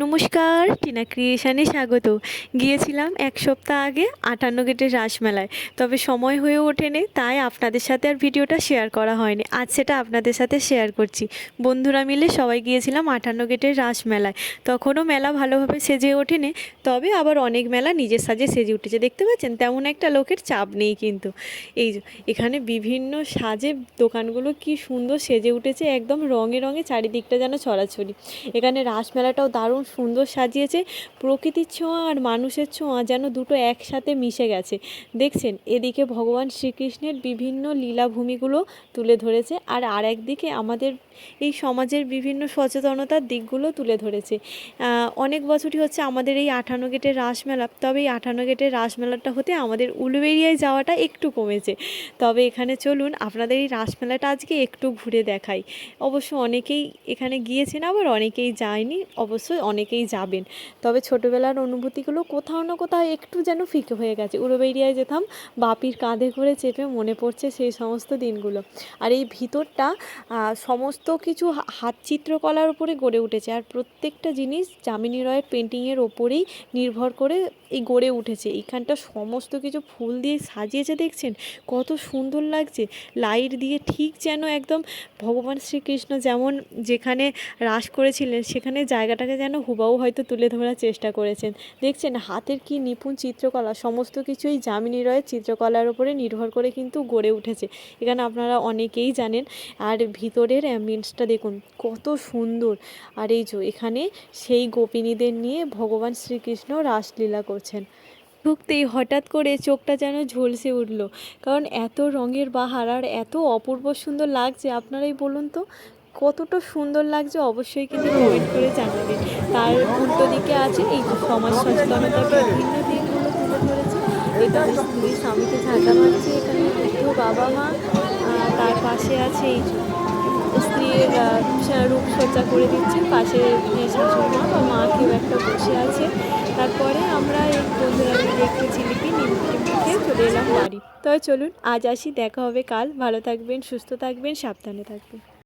নমস্কার, টিনা ক্রিয়েশনে স্বাগত। গিয়েছিলাম এক সপ্তাহ আগে ৫৮ গেটের রাসমেলায়, তবে সময় হয়ে ওঠেনি, তাই আপনাদের সাথে আর ভিডিওটা শেয়ার করা হয়নি। আজ সেটা আপনাদের সাথে শেয়ার করছি। বন্ধুরা মিলে সবাই গিয়েছিলাম ৫৮ গেটের রাসমেলায়। তখনও মেলা ভালোভাবে সেজে ওঠেনি, তবে আবার অনেক মেলা নিজের সাজে সেজে উঠেছে। দেখতে পাচ্ছেন, তেমন একটা লোকের চাপ নেই কিন্তু। এই যে এখানে বিভিন্ন সাজে দোকানগুলো কি সুন্দর সেজে উঠেছে, একদম রঙে রঙে চারিদিকটা যেন ছড়াছড়ি। এখানে রাসমেলাটাও দারুণ সুন্দর সাজিয়েছে। প্রকৃতির ছোঁয়া আর মানুষের ছোঁয়া যেন দুটো একসাথে মিশে গেছে। দেখছেন, এদিকে ভগবান শ্রীকৃষ্ণের বিভিন্ন লীলাভূমিগুলো তুলে ধরেছে, আর একদিকে আমাদের এই সমাজের বিভিন্ন সচেতনতার দিকগুলো তুলে ধরেছে। অনেক বছরই হচ্ছে আমাদের এই ৫৮ গেটের রাসমেলা, তবে এই ৫৮ গেটের রাসমেলাটা হতে আমাদের উলুবেড়িয়ায় যাওয়াটা একটু কমেছে। তবে এখানে চলুন আপনাদের এই রাসমেলাটা আজকে একটু ঘুরে দেখাই। অবশ্য অনেকেই এখানে গিয়েছেন, আবার অনেকেই যায়নি, অবশ্যই অনেকেই যাবেন। তবে ছোটোবেলার অনুভূতিগুলো কোথাও না কোথাও একটু যেন ফিকে হয়ে গেছে। উলুবেড়িয়ায় যেতাম, বাপির কাঁধে করে চেপে, মনে পড়ছে সেই সমস্ত দিনগুলো। আর এই ভিতরটা সমস্ত কিছু হাত চিত্রকলার উপরে গড়ে উঠেছে, আর প্রত্যেকটা জিনিস যামিনী রায়ের পেন্টিংয়ের ওপরেই নির্ভর করে এই গড়ে উঠেছে। এইখানটা সমস্ত কিছু ফুল দিয়ে সাজিয়েছে, দেখছেন কত সুন্দর লাগছে। লাইট দিয়ে ঠিক যেন একদম ভগবান শ্রীকৃষ্ণ যেমন যেখানে রাস করেছিলেন সেখানে জায়গাটাকে যেন হুবাহু হয়তো তুলে ধরার চেষ্টা করেছেন। দেখছেন হাতের কি নিপুণ চিত্রকলা, সমস্ত কিছুই যামিনী রায়ের চিত্রকলার উপরে নির্ভর করে কিন্তু গড়ে উঠেছে। এখানে আপনারা অনেকেই জানেন। আর ভিতরের অ্যাম্বিয়েন্সটা দেখুন কত সুন্দর। আর এই যে এখানে সেই গোপিনীদের নিয়ে ভগবান শ্রীকৃষ্ণ রাসলীলা করছেন। ঢুকতেই হঠাৎ করে চোখটা যেন ঝলসে উঠল, কারণ এত রঙের বাহার আর এত অপূর্ব সুন্দর লাগছে। আপনারাই বলুন তো কতটা সুন্দর লাগছে, অবশ্যই কিন্তু কমেন্ট করে জানাবেন। তার উল্টো দিকে আছে এই সমাজ সচেতনতার বিভিন্ন দিকগুলো তুলে ধরেছে। এখানে স্ত্রী স্বামীকে ঝাঁটা মারছে, এখানে বৃদ্ধ বাবা মা, তার পাশে আছে এই স্ত্রীর রূপসজ্জা করে দিচ্ছে, পাশে শাশুড়ি মা বা মা কেউ একটা বসে আছে। তারপরে আমরা এই বন্ধুরা মিলে একটু জিলিপি নিমকি খেয়ে চলে এলাম বাড়ি। তবে চলুন আজ আসি, দেখা হবে কাল। ভালো থাকবেন, সুস্থ থাকবেন, সাবধানে থাকবেন।